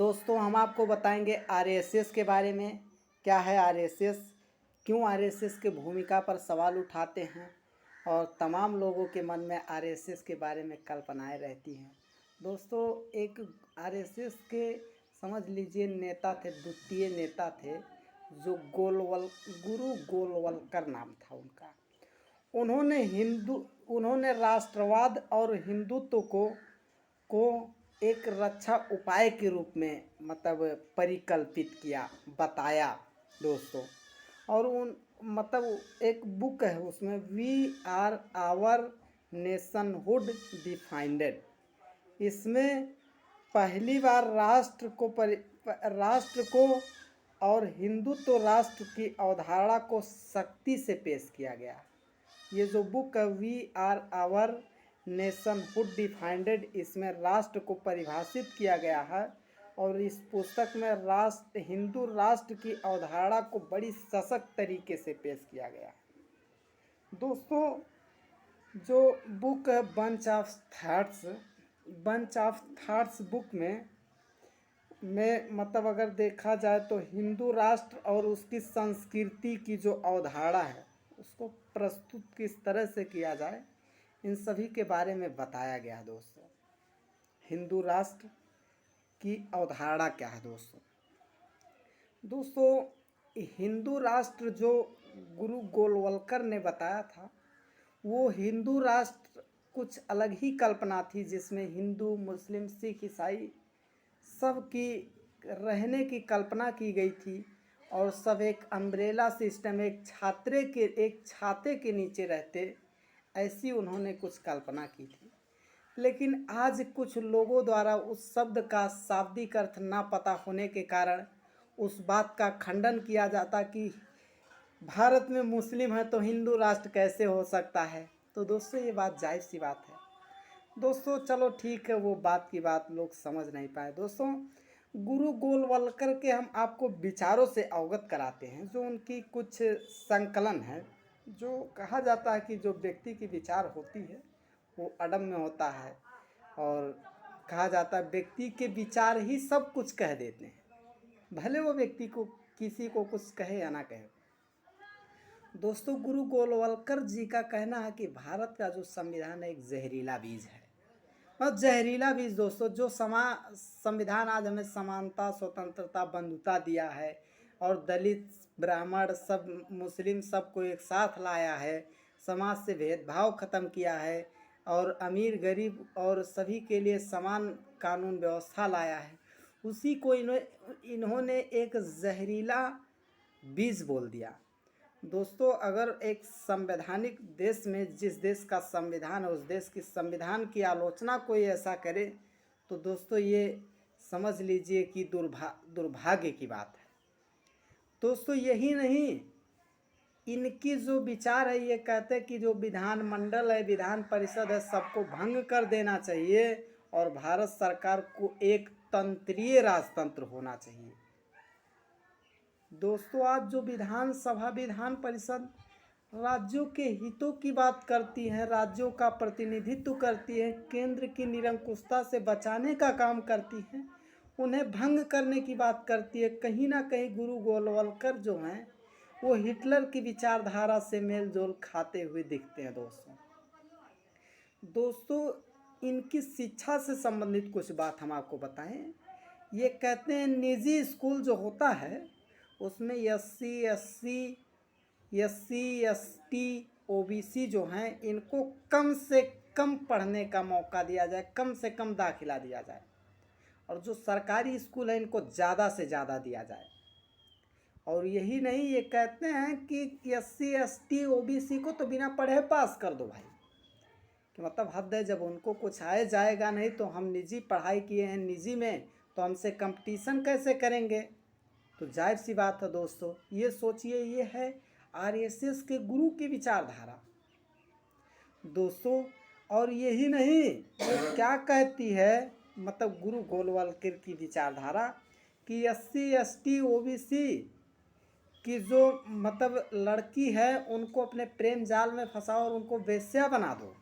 दोस्तों हम आपको बताएंगे आरएसएस के बारे में। क्या है आरएसएस, क्यों आरएसएस की भूमिका पर सवाल उठाते हैं और तमाम लोगों के मन में आरएसएस के बारे में कल्पनाएं रहती हैं। दोस्तों एक आरएसएस के समझ लीजिए नेता थे, द्वितीय नेता थे जो गुरु गोलवलकर नाम था उनका। उन्होंने राष्ट्रवाद और हिंदुत्व को एक रक्षा उपाय के रूप में परिकल्पित किया, बताया दोस्तों। और एक बुक है उसमें वी आर आवर नेशनहुड डिफाइंडेड। इसमें पहली बार राष्ट्र को और हिंदुत्व राष्ट्र की अवधारणा को सख्ती से पेश किया गया। ये जो बुक है वी आर आवर नेशनहुड डिफाइंडेड, इसमें राष्ट्र को परिभाषित किया गया है और इस पुस्तक में हिंदू राष्ट्र की अवधारणा को बड़ी सशक्त तरीके से पेश किया गया है। दोस्तों जो बुक है बंच ऑफ थॉट्स बुक में अगर देखा जाए तो हिंदू राष्ट्र और उसकी संस्कृति की जो अवधारणा है उसको प्रस्तुत किस तरह से किया जाए, इन सभी के बारे में बताया गया। हिंदू राष्ट्र की अवधारणा क्या है दोस्तों हिंदू राष्ट्र जो गुरु गोलवलकर ने बताया था वो हिंदू राष्ट्र कुछ अलग ही कल्पना थी, जिसमें हिंदू मुस्लिम सिख ईसाई सब की रहने की कल्पना की गई थी और सब एक अम्ब्रेला सिस्टम, एक छाते के नीचे रहते, ऐसी उन्होंने कुछ कल्पना की थी। लेकिन आज कुछ लोगों द्वारा उस शब्द का शाब्दिक अर्थ ना पता होने के कारण उस बात का खंडन किया जाता कि भारत में मुस्लिम है तो हिंदू राष्ट्र कैसे हो सकता है। तो दोस्तों ये बात जायज़ सी बात है दोस्तों, चलो ठीक है, वो बात की बात लोग समझ नहीं पाए। दोस्तों गुरु गोलवलकर के हम आपको विचारों से अवगत कराते हैं, जो उनकी कुछ संकलन है। जो कहा जाता है कि जो व्यक्ति की विचार होती है वो अदम्य होता है, और कहा जाता है व्यक्ति के विचार ही सब कुछ कह देते हैं, भले वो व्यक्ति को किसी को कुछ कहे या ना कहे। दोस्तों गुरु गोलवलकर जी का कहना है कि भारत का जो संविधान है एक जहरीला बीज है, और जहरीला बीज दोस्तों, जो संविधान आज हमें समानता, स्वतंत्रता, बंधुता दिया है और दलित, ब्राह्मण, सब मुस्लिम सबको एक साथ लाया है, समाज से भेदभाव ख़त्म किया है और अमीर गरीब और सभी के लिए समान कानून व्यवस्था लाया है, उसी को इन्होंने एक जहरीला बीज बोल दिया। दोस्तों अगर एक संवैधानिक देश में जिस देश का संविधान है उस देश की संविधान की आलोचना कोई ऐसा करे तो दोस्तों ये समझ लीजिए कि दुर्भाग्य की बात है। दोस्तों यही नहीं, इनकी जो विचार है ये कहते हैं कि जो विधानमंडल है, विधान परिषद है, सबको भंग कर देना चाहिए और भारत सरकार को एक तंत्रीय राजतंत्र होना चाहिए। दोस्तों आज जो विधानसभा, विधान परिषद राज्यों के हितों की बात करती है, राज्यों का प्रतिनिधित्व करती है, केंद्र की निरंकुशता से बचाने का काम करती है, उन्हें भंग करने की बात करती है। कहीं ना कहीं गुरु गोलवलकर जो हैं वो हिटलर की विचारधारा से मेल जोल खाते हुए दिखते हैं। दोस्तों इनकी शिक्षा से संबंधित कुछ बात हम आपको बताएं। ये कहते हैं निजी स्कूल जो होता है उसमें SC ST OBC जो हैं इनको कम से कम पढ़ने का मौका दिया जाए, कम से कम दाखिला दिया जाए, और जो सरकारी स्कूल है इनको ज़्यादा से ज़्यादा दिया जाए। और यही नहीं, ये कहते हैं कि SC ST OBC को तो बिना पढ़े पास कर दो भाई, कि हद है, जब उनको कुछ आए जाएगा नहीं तो हम निजी पढ़ाई किए हैं, निजी में तो हमसे कंपटीशन कैसे करेंगे। तो जाहिर सी बात है दोस्तों, ये सोचिए, ये है RSS के गुरु की विचारधारा दोस्तों। और यही नहीं, वो क्या कहती है गुरु गोलवलकर की विचारधारा कि SC ST OBC की जो लड़की है उनको अपने प्रेम जाल में फंसाओ और उनको वेश्या बना दो।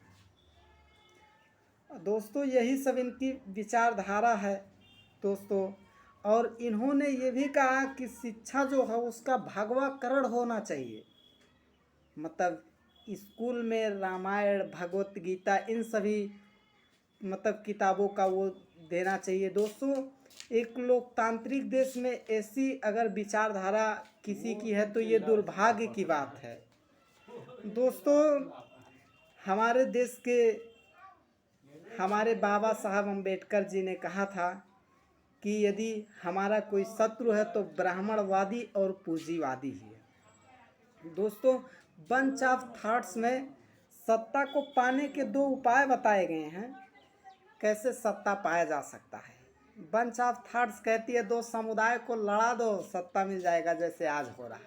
दोस्तों यही सब इनकी विचारधारा है दोस्तों। और इन्होंने ये भी कहा कि शिक्षा जो है उसका भगवाकरण होना चाहिए, मतलब स्कूल में रामायण भगवत गीता इन सभी मतलब किताबों का वो देना चाहिए। दोस्तों एक लोकतांत्रिक देश में ऐसी अगर विचारधारा किसी की है तो ये दुर्भाग्य की बात है। दोस्तों हमारे देश के हमारे बाबा साहब अम्बेडकर जी ने कहा था कि यदि हमारा कोई शत्रु है तो ब्राह्मणवादी और पूंजीवादी ही है। दोस्तों बंच ऑफ थॉट्स में सत्ता को पाने के दो उपाय बताए गए हैं, कैसे सत्ता पाया जा सकता है। बंच ऑफ थॉट्स कहती है दो समुदाय को लड़ा दो, सत्ता मिल जाएगा, जैसे आज हो रहा है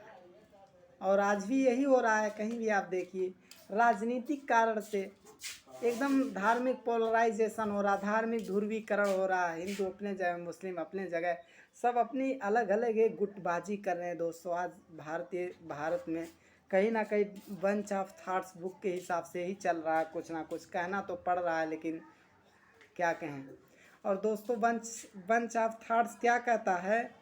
और आज भी यही हो रहा है। कहीं भी आप देखिए राजनीतिक कारण से एकदम धार्मिक पोलराइजेशन हो रहा, धार्मिक ध्रुवीकरण हो रहा, हिंदू अपने जगह मुस्लिम अपने जगह, सब अपनी अलग अलग एक गुटबाजी कर रहे हैं। दोस्तों आज भारत में कहीं ना कहीं बंच ऑफ थॉट्स बुक के हिसाब से ही चल रहा है, कुछ ना कुछ कहना तो पड़ रहा है लेकिन क्या कहें। और दोस्तों बंच ऑफ थॉट्स क्या कहता है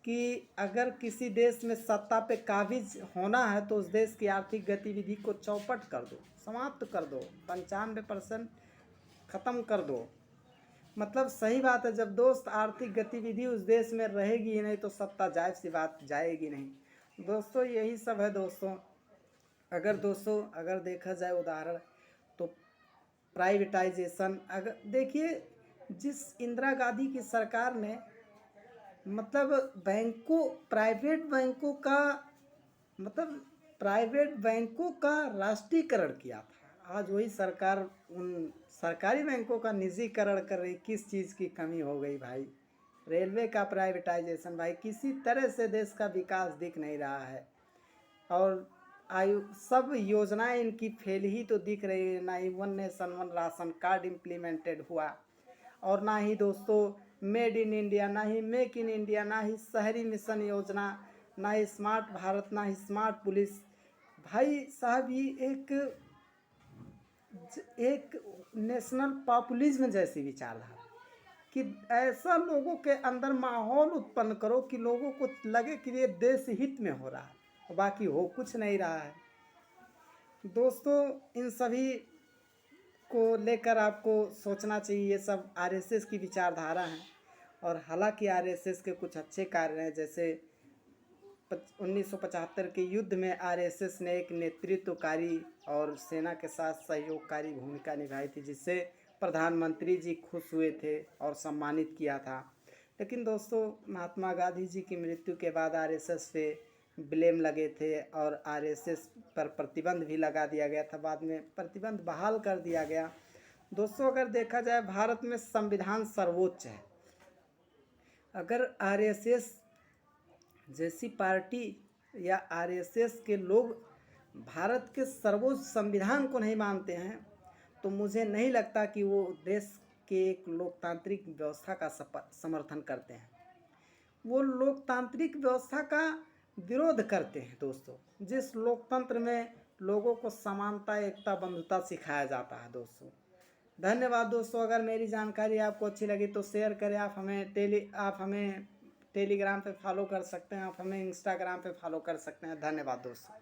कि अगर किसी देश में सत्ता पे काबिज होना है तो उस देश की आर्थिक गतिविधि को चौपट कर दो, समाप्त कर दो, 95% ख़त्म कर दो। मतलब सही बात है, जब दोस्त आर्थिक गतिविधि उस देश में रहेगी ही नहीं तो सत्ता जायज़ सी बात जाएगी नहीं। दोस्तों यही सब है। दोस्तों अगर देखा जाए उदाहरण तो प्राइवेटाइजेशन, अगर देखिए जिस इंदिरा गांधी की सरकार ने मतलब प्राइवेट बैंकों का राष्ट्रीयकरण किया था, आज वही सरकार उन सरकारी बैंकों का निजीकरण कर रही। किस चीज़ की कमी हो गई भाई? रेलवे का प्राइवेटाइजेशन, भाई किसी तरह से देश का विकास दिख नहीं रहा है और सब योजनाएं इनकी फेल ही तो दिख रही है। ना ही one nation one ration card implemented हुआ और ना ही दोस्तों मेड इन इंडिया, ना ही मेक इन इंडिया, ना ही शहरी मिशन योजना, ना ही स्मार्ट भारत, ना ही स्मार्ट पुलिस। भाई साहब ये एक नेशनल पॉपुलिज्म जैसी विचारधारा कि ऐसा लोगों के अंदर माहौल उत्पन्न करो कि लोगों को लगे कि ये देश हित में हो रहा है, बाकी हो कुछ नहीं रहा है। दोस्तों इन सभी को लेकर आपको सोचना चाहिए। ये सब आरएसएस की विचारधारा है और हालांकि आरएसएस के कुछ अच्छे कार्य हैं, जैसे 1975 के युद्ध में आरएसएस ने एक नेतृत्वकारी और सेना के साथ सहयोगकारी भूमिका निभाई थी, जिससे प्रधानमंत्री जी खुश हुए थे और सम्मानित किया था। लेकिन दोस्तों महात्मा गांधी जी की मृत्यु के बाद आरएसएस पे ब्लेम लगे थे और आरएसएस पर प्रतिबंध भी लगा दिया गया था, बाद में प्रतिबंध बहाल कर दिया गया। दोस्तों अगर देखा जाए भारत में संविधान सर्वोच्च है, अगर आरएसएस जैसी पार्टी या आरएसएस के लोग भारत के सर्वोच्च संविधान को नहीं मानते हैं तो मुझे नहीं लगता कि वो देश के एक लोकतांत्रिक व्यवस्था का समर्थन करते हैं। वो लोकतांत्रिक व्यवस्था का विरोध करते हैं। दोस्तों जिस लोकतंत्र में लोगों को समानता एकता बंधुता सिखाया जाता है। दोस्तों धन्यवाद। दोस्तों अगर मेरी जानकारी आपको अच्छी लगी तो शेयर करें। आप हमें टेलीग्राम पे फॉलो कर सकते हैं, आप हमें इंस्टाग्राम पे फॉलो कर सकते हैं। धन्यवाद दोस्तों।